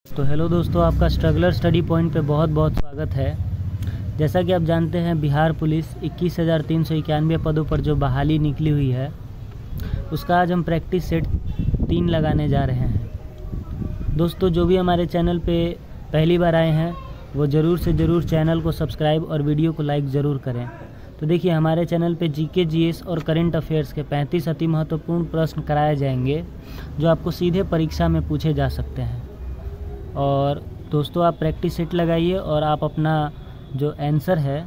तो हेलो दोस्तों, आपका स्ट्रगलर स्टडी पॉइंट पे बहुत बहुत स्वागत है। जैसा कि आप जानते हैं, बिहार पुलिस 21,391 पदों पर जो बहाली निकली हुई है, उसका आज हम प्रैक्टिस सेट 3 लगाने जा रहे हैं। दोस्तों, जो भी हमारे चैनल पे पहली बार आए हैं वो ज़रूर से ज़रूर चैनल को सब्सक्राइब और वीडियो को लाइक ज़रूर करें। तो देखिए, हमारे चैनल पे जीके, जीएस और करंट अफेयर्स के 35 अति महत्वपूर्ण प्रश्न कराए जाएंगे जो आपको सीधे परीक्षा में पूछे जा सकते हैं। और दोस्तों, आप प्रैक्टिस सेट लगाइए और आप अपना जो आंसर है,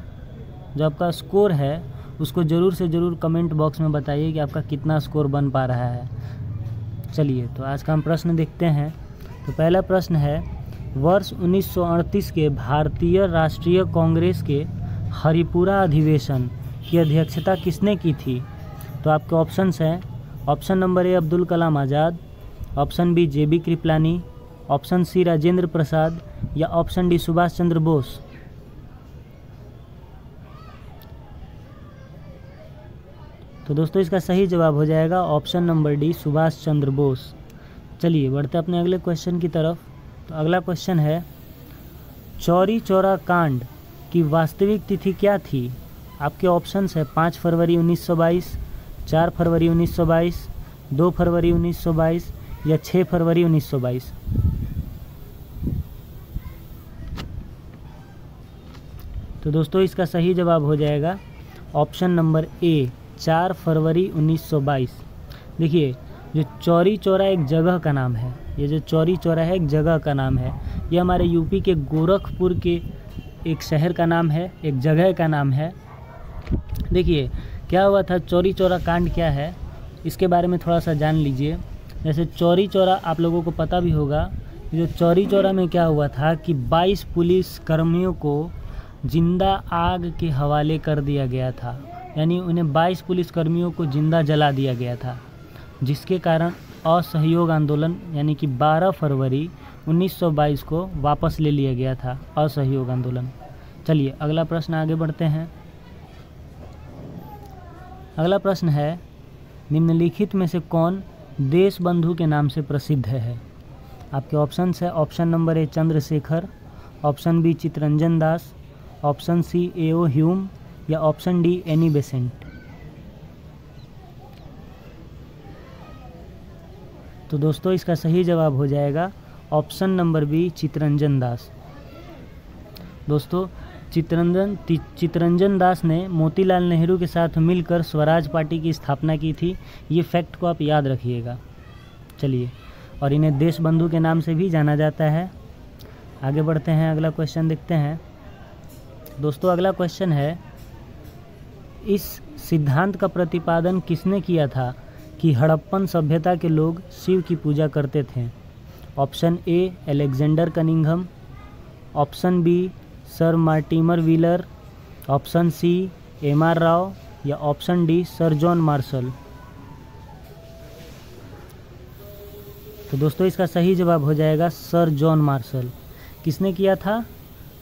जो आपका स्कोर है, उसको ज़रूर से ज़रूर कमेंट बॉक्स में बताइए कि आपका कितना स्कोर बन पा रहा है। चलिए, तो आज का हम प्रश्न देखते हैं। तो पहला प्रश्न है, वर्ष 1938 के भारतीय राष्ट्रीय कांग्रेस के हरिपुरा अधिवेशन की अध्यक्षता किसने की थी? तो आपके ऑप्शंस हैं, option number A Abdul Kalam Azad, option B JB Kripalani, option C Rajendra Prasad या ऑप्शन डी सुभाष चंद्र बोस। तो दोस्तों, इसका सही जवाब हो जाएगा option number D Subhash Chandra Bose. चलिए, बढ़ते अपने अगले क्वेश्चन की तरफ। तो अगला क्वेश्चन है, चौरी चौरा कांड की वास्तविक तिथि क्या थी? आपके ऑप्शंस है 5 फरवरी 1922, 4 फरवरी 1922, 2 फरवरी 1922 या 6 फरवरी 1922। तो दोस्तों, इसका सही जवाब हो जाएगा ऑप्शन नंबर ए 4 फरवरी 1922। देखिए, जो चौरी चौरा एक जगह का नाम है, ये जो चौरी चौरा है एक जगह का नाम है। ये हमारे यूपी के गोरखपुर के एक शहर का नाम है, एक जगह का नाम है। देखिए, क्या हुआ था, चौरी चौरा कांड क्या है, इसके बारे में थोड़ा सा जान लीजिए। जैसे चौरी चौरा आप लोगों को पता भी होगा, जो चौरी चौरा में क्या हुआ था कि 22 पुलिस कर्मियों को जिंदा आग के हवाले कर दिया गया था। यानी उन्हें 22 पुलिसकर्मियों को जिंदा जला दिया गया था, जिसके कारण असहयोग आंदोलन यानी कि 12 फरवरी 1922 को वापस ले लिया गया था, असहयोग आंदोलन। चलिए, अगला प्रश्न आगे बढ़ते हैं। अगला प्रश्न है, निम्नलिखित में से कौन देश बंधु के नाम से प्रसिद्ध है? आपके ऑप्शंस है, option number A Chandrashekhar, option B Chittaranjan Das, option C A O Hume या ऑप्शन डी एनी बेसेंट। तो दोस्तों, इसका सही जवाब हो जाएगा option number B Chittaranjan Das. दोस्तों, चित्तरंजन दास ने मोतीलाल नेहरू के साथ मिलकर स्वराज पार्टी की स्थापना की थी। ये फैक्ट को आप याद रखिएगा। चलिए, और इन्हें देश बंधु के नाम से भी जाना जाता है। आगे बढ़ते हैं, अगला क्वेश्चन देखते हैं। दोस्तों, अगला क्वेश्चन है, इस सिद्धांत का प्रतिपादन किसने किया था कि हड़प्पन सभ्यता के लोग शिव की पूजा करते थे? Option A Alexander Cunningham, option B sir Mortimer Wheeler, option C MR. Rao या option D sir John Marshall. तो दोस्तों, इसका सही जवाब हो जाएगा सर जॉन मार्शल। किसने किया था?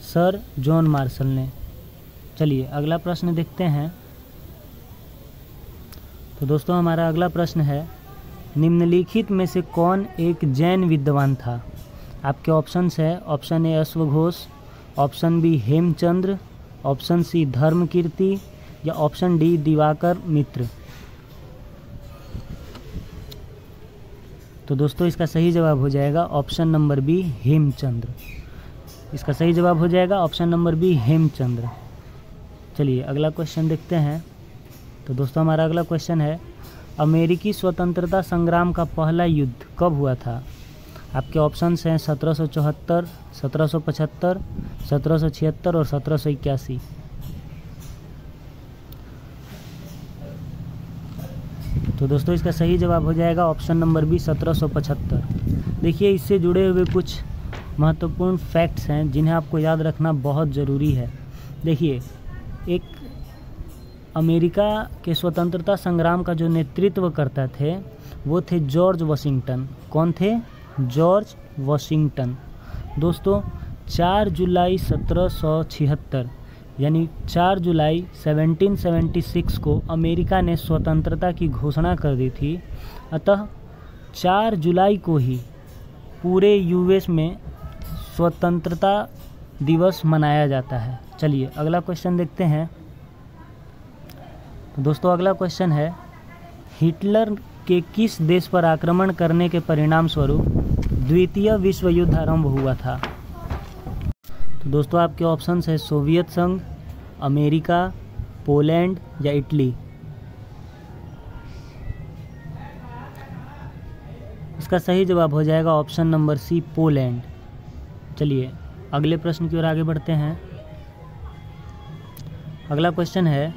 सर जॉन मार्शल ने। चलिए, अगला प्रश्न देखते हैं। तो दोस्तों, हमारा अगला प्रश्न है, निम्नलिखित में से कौन एक जैन विद्वान था? आपके ऑप्शंस है, ऑप्शन ए अश्वघोष, option B Hemachandra, option C Dharmakirti या ऑप्शन डी दिवाकर मित्र। तो दोस्तों, इसका सही जवाब हो जाएगा ऑप्शन नंबर बी हेमचंद्र। इसका सही जवाब हो जाएगा ऑप्शन नंबर बी हेमचंद्र। चलिए, अगला क्वेश्चन देखते हैं। तो दोस्तों, हमारा अगला क्वेश्चन है, अमेरिकी स्वतंत्रता संग्राम का पहला युद्ध कब हुआ था? आपके ऑप्शंस हैं 1774, 1775, 1776 और 1781। तो दोस्तों, इसका सही जवाब हो जाएगा ऑप्शन नंबर बी 1775। देखिए, इससे जुड़े हुए कुछ महत्वपूर्ण फैक्ट्स हैं जिन्हें आपको याद रखना बहुत ज़रूरी है। देखिए, एक अमेरिका के स्वतंत्रता संग्राम का जो नेतृत्व करता थे वो थे जॉर्ज वॉशिंगटन। कौन थे? George Washington. दोस्तों, 4 जुलाई 1776 यानी 4 जुलाई 1776 को अमेरिका ने स्वतंत्रता की घोषणा कर दी थी। अतः 4 जुलाई को ही पूरे यूएस में स्वतंत्रता दिवस मनाया जाता है? चलिए अगला क्वेश्चन देखते हैं। तो दोस्तों अगला क्वेश्चन है, हिटलर के किस देश पर आक्रमण करने के परिणाम स्वरूप द्वितीय विश्व युद्ध आरंभ हुआ था? तो दोस्तों आपके ऑप्शंस है सोवियत संघ, अमेरिका, पोलैंड या इटली। इसका सही जवाब हो जाएगा ऑप्शन नंबर सी, पोलैंड। चलिए अगले प्रश्न की ओर आगे बढ़ते हैं। अगला क्वेश्चन है,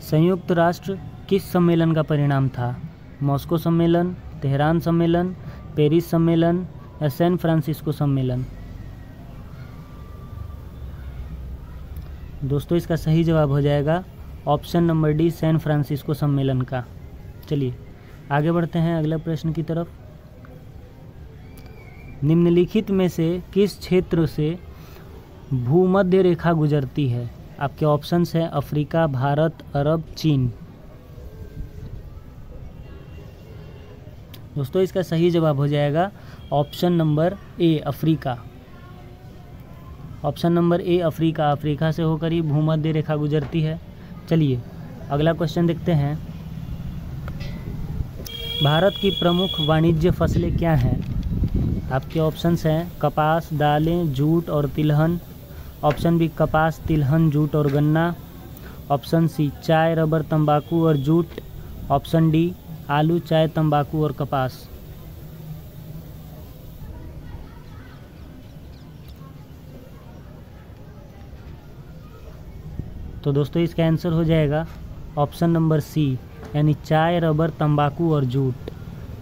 संयुक्त राष्ट्र किस सम्मेलन का परिणाम था? मॉस्को सम्मेलन, तेहरान सम्मेलन, पेरिस सम्मेलन या सैन फ्रांसिस्को सम्मेलन? दोस्तों इसका सही जवाब हो जाएगा option number D, San Francisco सम्मेलन का। चलिए आगे बढ़ते हैं अगले प्रश्न की तरफ। निम्नलिखित में से किस क्षेत्र से भूमध्य रेखा गुजरती है? आपके ऑप्शंस हैं अफ्रीका, भारत, अरब, चीन। दोस्तों इसका सही जवाब हो जाएगा ऑप्शन नंबर ए, अफ्रीका। ऑप्शन नंबर ए, अफ्रीका। अफ्रीका से होकर ही भूमध्य रेखा गुजरती है। चलिए अगला क्वेश्चन देखते हैं। भारत की प्रमुख वाणिज्य फसलें क्या हैं? आपके ऑप्शंस हैं कपास, दालें, जूट और तिलहन। ऑप्शन बी कपास, तिलहन, जूट और गन्ना। ऑप्शन सी चाय, रबर, तंबाकू और जूट। ऑप्शन डी आलू, चाय, तंबाकू और कपास। तो दोस्तों इसका आंसर हो जाएगा ऑप्शन नंबर सी, यानी चाय, रबर, तंबाकू और जूट।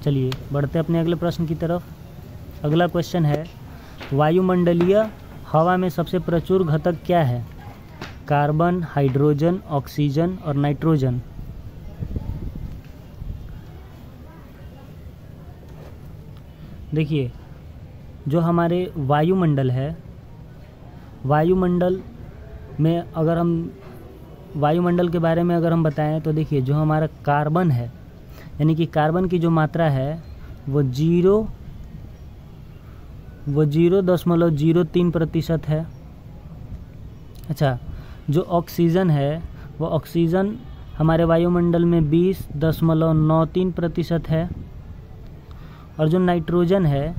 चलिए बढ़ते अपने अगले प्रश्न की तरफ। अगला क्वेश्चन है, वायुमंडलीय हवा में सबसे प्रचुर घटक क्या है? कार्बन, हाइड्रोजन, ऑक्सीजन और नाइट्रोजन। देखिए जो हमारे वायुमंडल है, वायुमंडल में अगर हम वायुमंडल के बारे में अगर हम बताएं तो देखिए जो हमारा कार्बन है, यानी कि कार्बन की जो मात्रा है वो 0.03% है। अच्छा, जो ऑक्सीजन है वो ऑक्सीजन हमारे वायुमंडल में 20.93% है। और जो नाइट्रोजन है,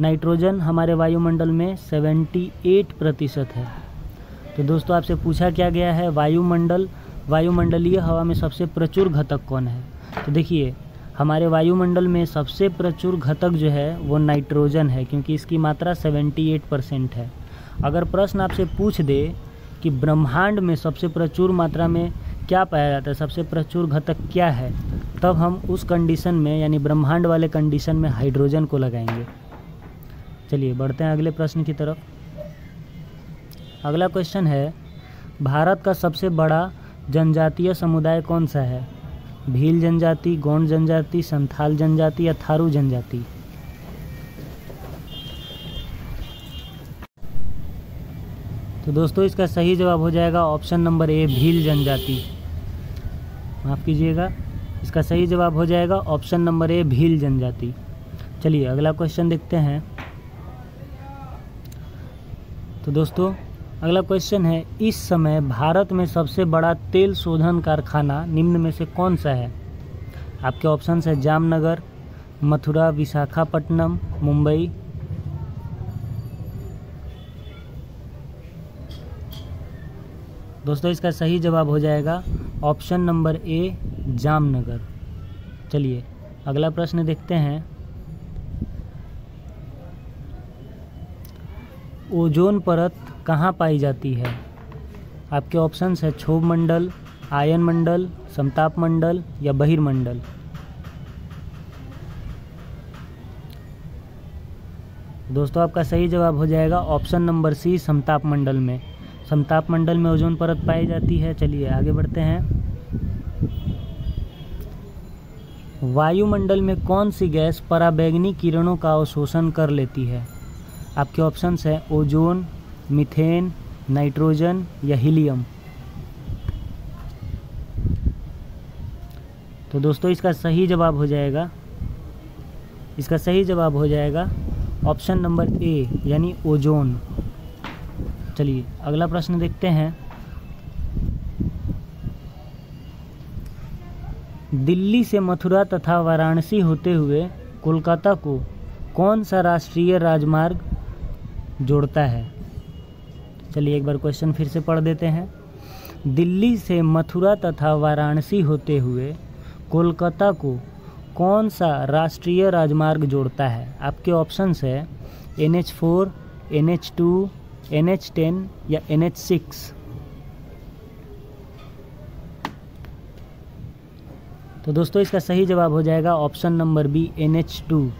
नाइट्रोजन हमारे वायुमंडल में 78% है। तो दोस्तों आपसे पूछा क्या गया है, वायुमंडलीय हवा में सबसे प्रचुर घटक कौन है? तो देखिए हमारे वायुमंडल में सबसे प्रचुर घटक जो है वो नाइट्रोजन है, क्योंकि इसकी मात्रा 78% है। अगर प्रश्न आपसे पूछ दे कि ब्रह्मांड में सबसे प्रचुर मात्रा में क्या पाया जाता है, सबसे प्रचुर घटक क्या है, तब हम उस कंडीशन में यानी ब्रह्मांड वाले कंडीशन में हाइड्रोजन को लगाएंगे। चलिए बढ़ते हैं अगले प्रश्न की तरफ। अगला क्वेश्चन है, भारत का सबसे बड़ा जनजातीय समुदाय कौन सा है? भील जनजाति, गोंड जनजाति, संथाल जनजाति या थारू जनजाति? तो दोस्तों इसका सही जवाब हो जाएगा ऑप्शन नंबर ए, भील जनजाति। माफ़ कीजिएगा, इसका सही जवाब हो जाएगा ऑप्शन नंबर ए, भील जनजाति। चलिए अगला क्वेश्चन देखते हैं। तो दोस्तों अगला क्वेश्चन है, इस समय भारत में सबसे बड़ा तेल शोधन कारखाना निम्न में से कौन सा है? आपके ऑप्शंस है जामनगर, मथुरा, विशाखापट्टनम, मुंबई। दोस्तों इसका सही जवाब हो जाएगा ऑप्शन नंबर ए, जामनगर। चलिए अगला प्रश्न देखते हैं। ओजोन परत कहाँ पाई जाती है? आपके ऑप्शंस है क्षोभ मंडल, आयन मंडल, समताप मंडल या बहिर्मंडल। दोस्तों आपका सही जवाब हो जाएगा ऑप्शन नंबर सी, समताप मंडल में। समताप मंडल में ओजोन परत पाई जाती है। चलिए आगे बढ़ते हैं। वायुमंडल में कौन सी गैस पराबैंगनी किरणों का अवशोषण कर लेती है? आपके ऑप्शंस हैं ओजोन, मीथेन, नाइट्रोजन या हीलियम। तो दोस्तों इसका सही जवाब हो जाएगा ऑप्शन नंबर ए यानी ओजोन। चलिए अगला प्रश्न देखते हैं। दिल्ली से मथुरा तथा वाराणसी होते हुए कोलकाता को कौन सा राष्ट्रीय राजमार्ग जोड़ता है? चलिए एक बार क्वेश्चन फिर से पढ़ देते हैं। दिल्ली से मथुरा तथा वाराणसी होते हुए कोलकाता को कौन सा राष्ट्रीय राजमार्ग जोड़ता है? आपके ऑप्शंस है NH4, NH2, NH10 या NH6। तो दोस्तों इसका सही जवाब हो जाएगा ऑप्शन नंबर बी NH2।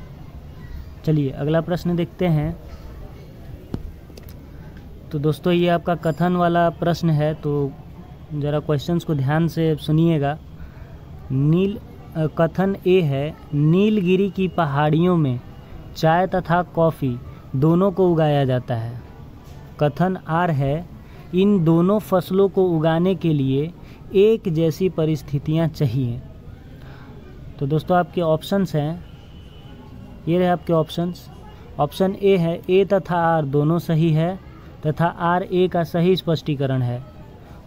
चलिए अगला प्रश्न देखते हैं। तो दोस्तों ये आपका कथन वाला प्रश्न है, तो ज़रा क्वेश्चंस को ध्यान से सुनिएगा। कथन ए है, नीलगिरी की पहाड़ियों में चाय तथा कॉफ़ी दोनों को उगाया जाता है। कथन आर है, इन दोनों फसलों को उगाने के लिए एक जैसी परिस्थितियां चाहिए। तो दोस्तों आपके ऑप्शंस हैं, ये रहे आपके ऑप्शंस। ऑप्शन ए है ए तथा आर दोनों सही है तथा आर ए का सही स्पष्टीकरण है।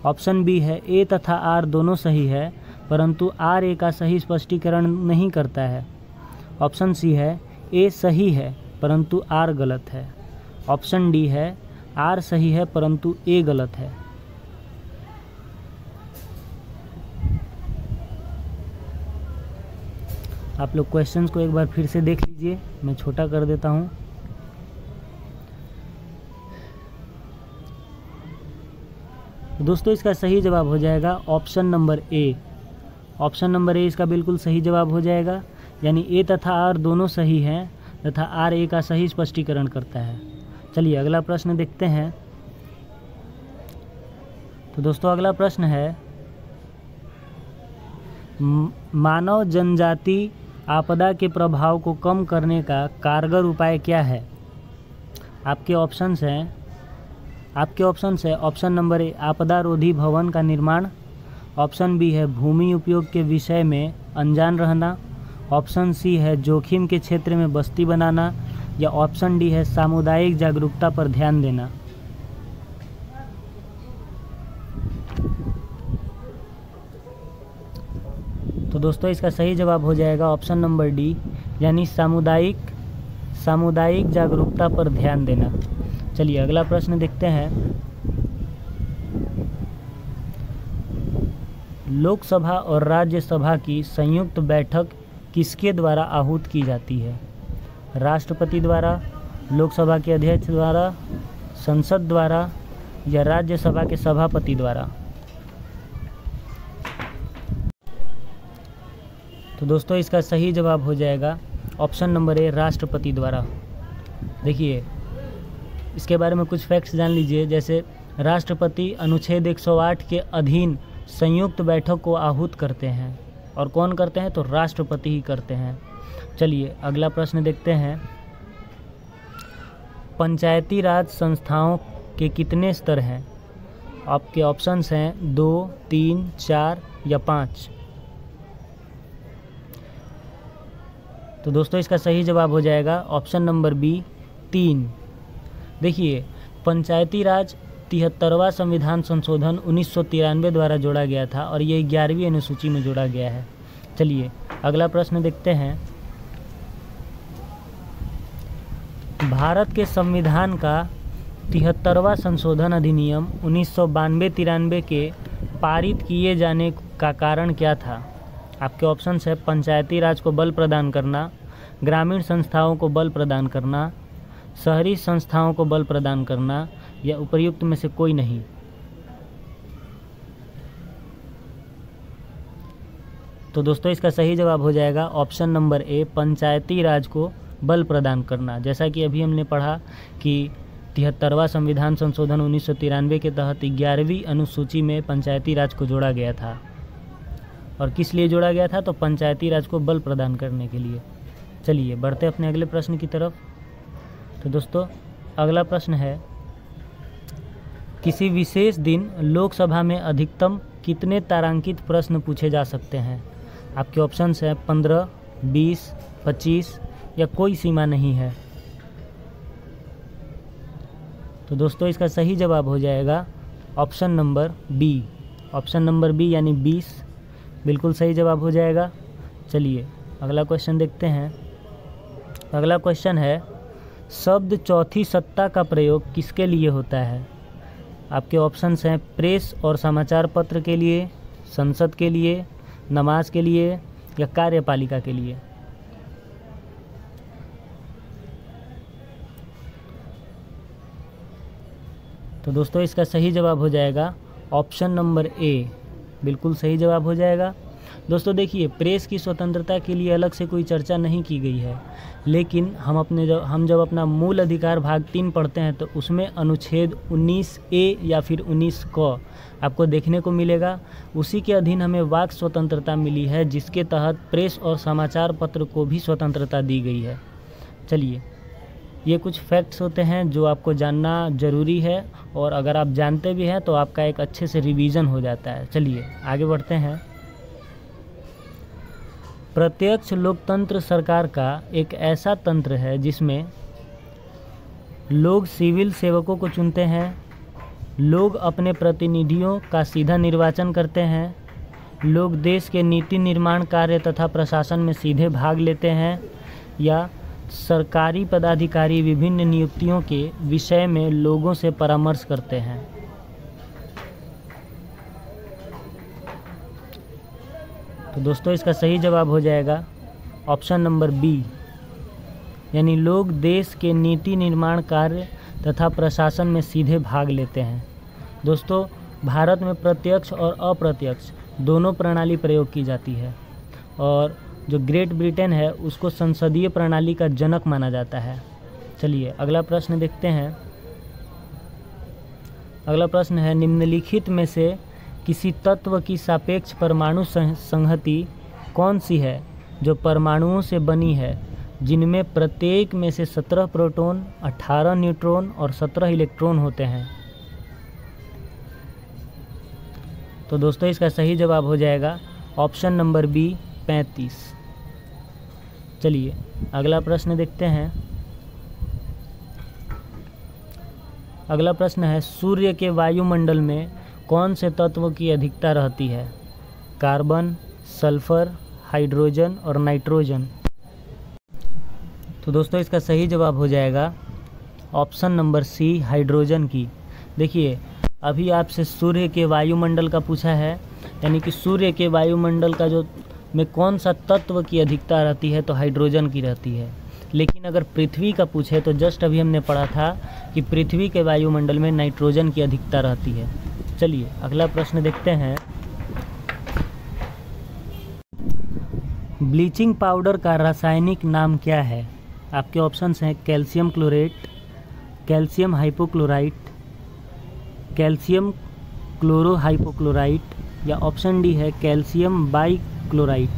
ऑप्शन बी है ए तथा आर दोनों सही है परंतु आर ए का सही स्पष्टीकरण नहीं करता है। ऑप्शन सी है ए सही है परंतु आर गलत है। ऑप्शन डी है आर सही है परंतु ए गलत है। आप लोग क्वेश्चंस को एक बार फिर से देख लीजिए, मैं छोटा कर देता हूं। दोस्तों इसका सही जवाब हो जाएगा ऑप्शन नंबर ए। ऑप्शन नंबर ए इसका बिल्कुल सही जवाब हो जाएगा, यानी ए तथा आर दोनों सही हैं तथा आर ए का सही स्पष्टीकरण करता है। चलिए अगला प्रश्न देखते हैं। तो दोस्तों अगला प्रश्न है, मानव जनजाति आपदा के प्रभाव को कम करने का कारगर उपाय क्या है? आपके ऑप्शंस हैं ऑप्शन नंबर ए आपदा रोधी भवन का निर्माण। ऑप्शन बी है भूमि उपयोग के विषय में अनजान रहना। ऑप्शन सी है जोखिम के क्षेत्र में बस्ती बनाना या ऑप्शन डी है सामुदायिक जागरूकता पर ध्यान देना। तो दोस्तों इसका सही जवाब हो जाएगा ऑप्शन नंबर डी, यानी सामुदायिक जागरूकता पर ध्यान देना। चलिए अगला प्रश्न देखते हैं। लोकसभा और राज्यसभा की संयुक्त बैठक किसके द्वारा आहूत की जाती है? राष्ट्रपति द्वारा, लोकसभा के अध्यक्ष द्वारा, संसद द्वारा या राज्यसभा के सभापति द्वारा? तो दोस्तों इसका सही जवाब हो जाएगा ऑप्शन नंबर ए राष्ट्रपति द्वारा। देखिए इसके बारे में कुछ फैक्ट्स जान लीजिए। जैसे राष्ट्रपति अनुच्छेद 108 के अधीन संयुक्त बैठक को आहूत करते हैं, और कौन करते हैं? तो राष्ट्रपति ही करते हैं। चलिए अगला प्रश्न देखते हैं। पंचायती राज संस्थाओं के कितने स्तर हैं? आपके ऑप्शंस हैं 2, 3, 4 या 5। तो दोस्तों इसका सही जवाब हो जाएगा ऑप्शन नंबर बी 3। देखिए पंचायती राज 73वां संविधान संशोधन 1993 द्वारा जोड़ा गया था और ये 11वीं अनुसूची में जोड़ा गया है। चलिए अगला प्रश्न देखते हैं। भारत के संविधान का 73वां संशोधन अधिनियम 1992-93 के पारित किए जाने का कारण क्या था? आपके ऑप्शंस है पंचायती राज को बल प्रदान करना, ग्रामीण संस्थाओं को बल प्रदान करना, शहरी संस्थाओं को बल प्रदान करना या उपर्युक्त में से कोई नहीं। तो दोस्तों इसका सही जवाब हो जाएगा ऑप्शन नंबर ए पंचायती राज को बल प्रदान करना। जैसा कि अभी हमने पढ़ा कि 73वां संविधान संशोधन 1993 के तहत 11वीं अनुसूची में पंचायती राज को जोड़ा गया था। और किस लिए जोड़ा गया था? तो पंचायती राज को बल प्रदान करने के लिए। चलिए बढ़ते अपने अगले प्रश्न की तरफ। तो दोस्तों अगला प्रश्न है, किसी विशेष दिन लोकसभा में अधिकतम कितने तारांकित प्रश्न पूछे जा सकते हैं? आपके ऑप्शंस हैं 15, 20, 25 या कोई सीमा नहीं है। तो दोस्तों इसका सही जवाब हो जाएगा option number B. Option number B यानी 20 बिल्कुल सही जवाब हो जाएगा। चलिए अगला क्वेश्चन देखते हैं। अगला क्वेश्चन है, शब्द चौथी सत्ता का प्रयोग किसके लिए होता है? आपके ऑप्शंस हैं प्रेस और समाचार पत्र के लिए, संसद के लिए, नमाज के लिए या कार्यपालिका के लिए। तो दोस्तों इसका सही जवाब हो जाएगा ऑप्शन नंबर ए, बिल्कुल सही जवाब हो जाएगा। दोस्तों देखिए, प्रेस की स्वतंत्रता के लिए अलग से कोई चर्चा नहीं की गई है, लेकिन हम जब अपना मूल अधिकार भाग 3 पढ़ते हैं तो उसमें अनुच्छेद 19A या फिर 19 क आपको देखने को मिलेगा। उसी के अधीन हमें वाक स्वतंत्रता मिली है, जिसके तहत प्रेस और समाचार पत्र को भी स्वतंत्रता दी गई है। चलिए, ये कुछ फैक्ट्स होते हैं जो आपको जानना ज़रूरी है, और अगर आप जानते भी हैं तो आपका एक अच्छे से रिवीजन हो जाता है। चलिए आगे बढ़ते हैं। प्रत्यक्ष लोकतंत्र सरकार का एक ऐसा तंत्र है जिसमें लोग सिविल सेवकों को चुनते हैं, लोग अपने प्रतिनिधियों का सीधा निर्वाचन करते हैं, लोग देश के नीति निर्माण कार्य तथा प्रशासन में सीधे भाग लेते हैं, या सरकारी पदाधिकारी विभिन्न नियुक्तियों के विषय में लोगों से परामर्श करते हैं। तो दोस्तों इसका सही जवाब हो जाएगा ऑप्शन नंबर बी, यानी लोग देश के नीति निर्माण कार्य तथा प्रशासन में सीधे भाग लेते हैं। दोस्तों भारत में प्रत्यक्ष और अप्रत्यक्ष दोनों प्रणाली प्रयोग की जाती है, और जो ग्रेट ब्रिटेन है उसको संसदीय प्रणाली का जनक माना जाता है। चलिए अगला प्रश्न देखते हैं। अगला प्रश्न है, निम्नलिखित में से किसी तत्व की सापेक्ष परमाणु संहति कौन सी है जो परमाणुओं से बनी है, जिनमें प्रत्येक में से 17 प्रोटॉन, 18 न्यूट्रॉन और 17 इलेक्ट्रॉन होते हैं? तो दोस्तों इसका सही जवाब हो जाएगा ऑप्शन नंबर बी 35। चलिए अगला प्रश्न देखते हैं। अगला प्रश्न है, सूर्य के वायुमंडल में कौन से तत्व की अधिकता रहती है? कार्बन, सल्फर, हाइड्रोजन और नाइट्रोजन। तो दोस्तों इसका सही जवाब हो जाएगा ऑप्शन नंबर सी, हाइड्रोजन की। देखिए अभी आपसे सूर्य के वायुमंडल का पूछा है, यानी कि सूर्य के वायुमंडल का जो में कौन सा तत्व की अधिकता रहती है, तो हाइड्रोजन की रहती है। लेकिन अगर पृथ्वी का पूछे तो जस्ट अभी हमने पढ़ा था कि पृथ्वी के वायुमंडल में नाइट्रोजन की अधिकता रहती है। चलिए अगला प्रश्न देखते हैं। ब्लीचिंग पाउडर का रासायनिक नाम क्या है? आपके ऑप्शंस हैं calcium chlorate, calcium hypochlorite, calcium chlorohypochlorite या ऑप्शन डी है कैल्शियम बाइक्लोराइट।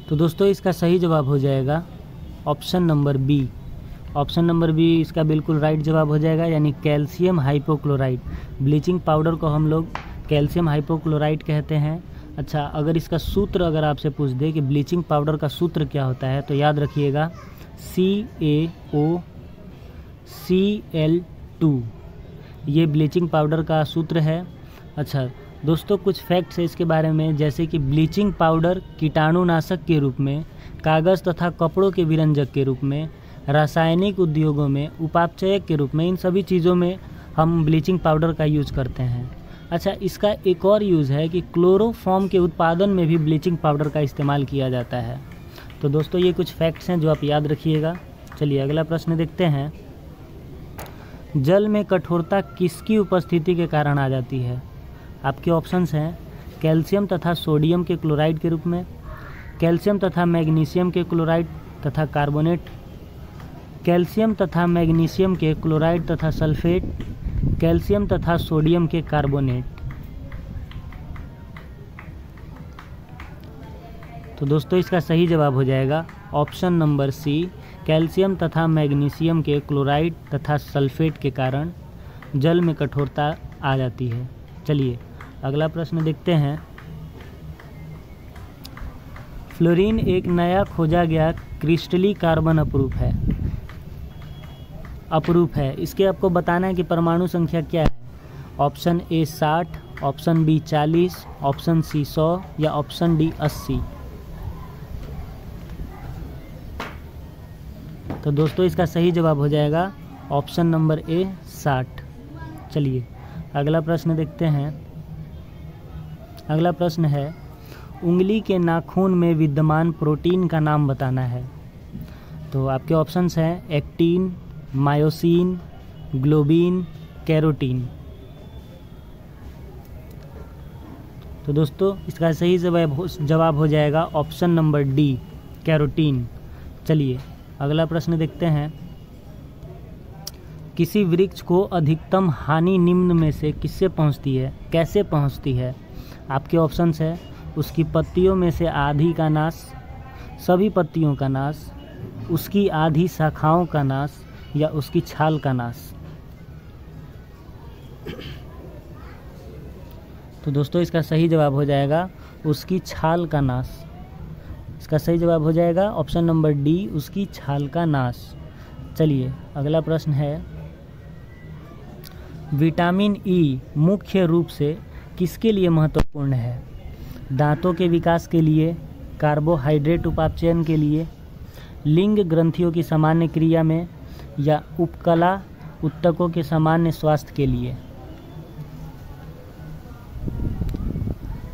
तो दोस्तों इसका सही जवाब हो जाएगा option number B. Option number B इसका बिल्कुल राइट जवाब हो जाएगा, यानी कैल्शियम हाइपोक्लोराइट। ब्लीचिंग पाउडर को हम लोग कैल्शियम हाइपोक्लोराइट कहते हैं। अच्छा, अगर इसका सूत्र अगर आपसे पूछ दे कि ब्लीचिंग पाउडर का सूत्र क्या होता है, तो याद रखिएगा CaOCl2, ये ब्लीचिंग पाउडर का सूत्र है। अच्छा दोस्तों, कुछ फैक्ट्स है इसके बारे में, जैसे कि ब्लीचिंग पाउडर कीटाणुनाशक के रूप में, कागज़ तथा कपड़ों के विरंजक के रूप में, रासायनिक उद्योगों में उपापचयक के रूप में, इन सभी चीज़ों में हम ब्लीचिंग पाउडर का यूज़ करते हैं। अच्छा, इसका एक और यूज़ है कि क्लोरोफॉर्म के उत्पादन में भी ब्लीचिंग पाउडर का इस्तेमाल किया जाता है। तो दोस्तों ये कुछ फैक्ट्स हैं जो आप याद रखिएगा। चलिए अगला प्रश्न देखते हैं। जल में कठोरता किसकी उपस्थिति के कारण आ जाती है? आपके ऑप्शंस हैं कैल्शियम तथा सोडियम के क्लोराइड के रूप में, कैल्शियम तथा मैग्नीशियम के क्लोराइड तथा कार्बोनेट, कैल्शियम तथा मैग्नीशियम के क्लोराइड तथा सल्फेट, कैल्शियम तथा सोडियम के कार्बोनेट। तो दोस्तों इसका सही जवाब हो जाएगा ऑप्शन नंबर सी, कैल्शियम तथा मैग्नीशियम के क्लोराइड तथा सल्फेट के कारण जल में कठोरता आ जाती है। चलिए अगला प्रश्न देखते हैं। फ्लोरीन एक नया खोजा गया क्रिस्टली कार्बन अपरूप है। इसके आपको बताना है कि परमाणु संख्या क्या है। Option A 60, option B 40, option C 100 या ऑप्शन डी 80। तो दोस्तों इसका सही जवाब हो जाएगा ऑप्शन नंबर ए 60। चलिए अगला प्रश्न देखते हैं। अगला प्रश्न है, उंगली के नाखून में विद्यमान प्रोटीन का नाम बताना है। तो आपके ऑप्शंस हैं एक्टिन, मायोसिन, ग्लोबिन, कैरोटीन। तो दोस्तों इसका सही जवाब हो जाएगा ऑप्शन नंबर डी, कैरोटीन। चलिए अगला प्रश्न देखते हैं। किसी वृक्ष को अधिकतम हानि निम्न में से किससे पहुंचती है, कैसे पहुंचती है? आपके ऑप्शंस है उसकी पत्तियों में से आधी का नाश, सभी पत्तियों का नाश, उसकी आधी शाखाओं का नाश या उसकी छाल का नाश। तो दोस्तों इसका सही जवाब हो जाएगा उसकी छाल का नाश। इसका सही जवाब हो जाएगा ऑप्शन नंबर डी, उसकी छाल का नाश। चलिए अगला प्रश्न है, विटामिन ई मुख्य रूप से किसके लिए महत्वपूर्ण है? दांतों के विकास के लिए, कार्बोहाइड्रेट उपापचयन के लिए, लिंग ग्रंथियों की सामान्य क्रिया में या उपकला ऊतकों के सामान्य स्वास्थ्य के लिए।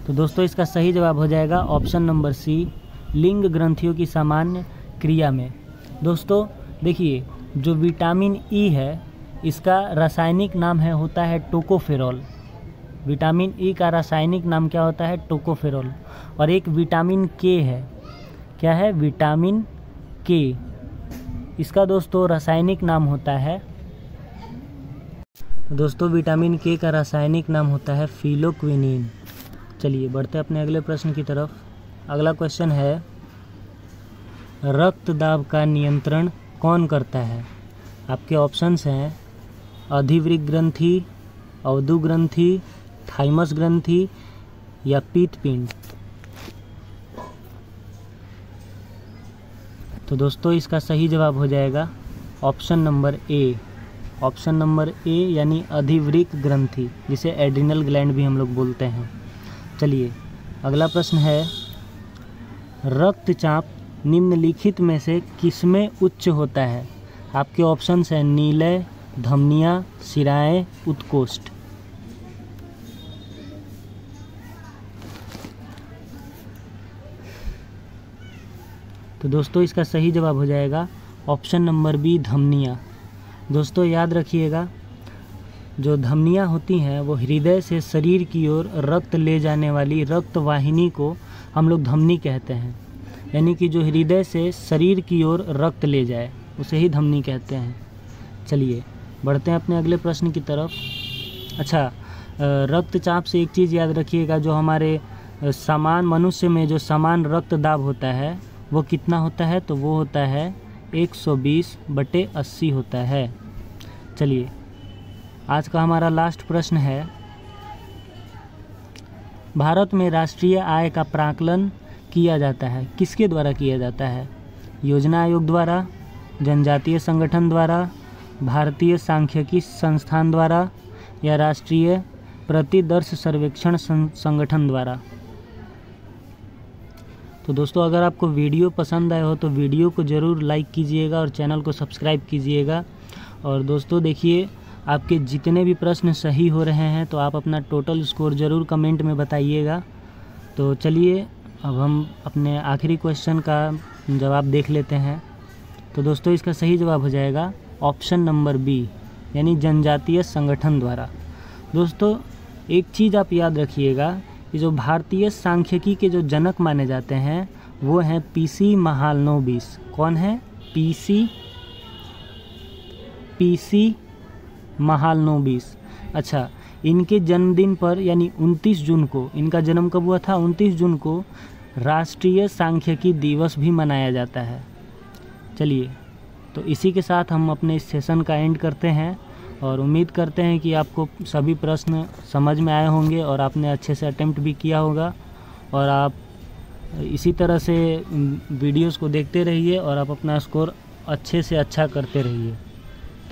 तो दोस्तों इसका सही जवाब हो जाएगा ऑप्शन नंबर सी, लिंग ग्रंथियों की सामान्य क्रिया में। दोस्तों देखिए जो विटामिन ई है इसका रासायनिक नाम होता है टोकोफेरॉल। विटामिन ई का रासायनिक नाम क्या होता है? टोकोफेरॉल। और एक विटामिन के है, क्या है? विटामिन के। इसका दोस्तों रासायनिक नाम होता है, दोस्तों विटामिन के का रासायनिक नाम होता है फिलोक्विनिन। चलिए बढ़ते अपने अगले प्रश्न की तरफ। अगला क्वेश्चन है, रक्त दाब का नियंत्रण कौन करता है? आपके ऑप्शंस हैं अधिवृक्क ग्रंथि, अवधु ग्रंथि, थाइमस ग्रंथि या पीतपिंड। तो दोस्तों इसका सही जवाब हो जाएगा ऑप्शन नंबर ए। ऑप्शन नंबर ए यानी अधिवृक्क ग्रंथि, जिसे एड्रिनल ग्लैंड भी हम लोग बोलते हैं। चलिए अगला प्रश्न है, रक्तचाप निम्नलिखित में से किसमें उच्च होता है? आपके ऑप्शंस हैं नीलय, धमनियाँ, शिराएँ, उत्कोष्ठ। तो दोस्तों इसका सही जवाब हो जाएगा ऑप्शन नंबर बी, धमनियाँ। दोस्तों याद रखिएगा, जो धमनियाँ होती हैं वो हृदय से शरीर की ओर रक्त ले जाने वाली रक्त वाहिनी को हम लोग धमनी कहते हैं। यानी कि जो हृदय से शरीर की ओर रक्त ले जाए उसे ही धमनी कहते हैं। चलिए बढ़ते हैं अपने अगले प्रश्न की तरफ। अच्छा, रक्तचाप से एक चीज़ याद रखिएगा, जो हमारे समान मनुष्य में जो समान रक्त दाब होता है वो कितना होता है? तो वो होता है 120/80 होता है। चलिए आज का हमारा लास्ट प्रश्न है, भारत में राष्ट्रीय आय का प्राकलन किया जाता है, किसके द्वारा किया जाता है? योजना आयोग द्वारा, जनजातीय संगठन द्वारा, भारतीय सांख्यिकी संस्थान द्वारा या राष्ट्रीय प्रतिदर्श सर्वेक्षण संगठन द्वारा। तो दोस्तों अगर आपको वीडियो पसंद आया हो तो वीडियो को ज़रूर लाइक कीजिएगा और चैनल को सब्सक्राइब कीजिएगा। और दोस्तों देखिए, आपके जितने भी प्रश्न सही हो रहे हैं तो आप अपना टोटल स्कोर ज़रूर कमेंट में बताइएगा। तो चलिए अब हम अपने आखिरी क्वेश्चन का जवाब देख लेते हैं। तो दोस्तों इसका सही जवाब हो जाएगा ऑप्शन नंबर बी, यानी जनजातीय संगठन द्वारा। दोस्तों एक चीज़ आप याद रखिएगा कि जो भारतीय सांख्यिकी के जो जनक माने जाते हैं वो हैं पीसी महालनोबिस। कौन है? पीसी महालनोबिस। अच्छा, इनके जन्मदिन पर यानी 29 जून को, इनका जन्म कब हुआ था? 29 जून को राष्ट्रीय सांख्यिकी दिवस भी मनाया जाता है। चलिए तो इसी के साथ हम अपने इस सेशन का एंड करते हैं और उम्मीद करते हैं कि आपको सभी प्रश्न समझ में आए होंगे और आपने अच्छे से अटेम्प्ट भी किया होगा और आप इसी तरह से वीडियोस को देखते रहिए और आप अपना स्कोर अच्छे से अच्छा करते रहिए।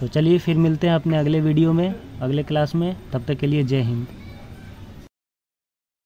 तो चलिए फिर मिलते हैं अपने अगले वीडियो में, अगले क्लास में। तब तक के लिए जय हिंद।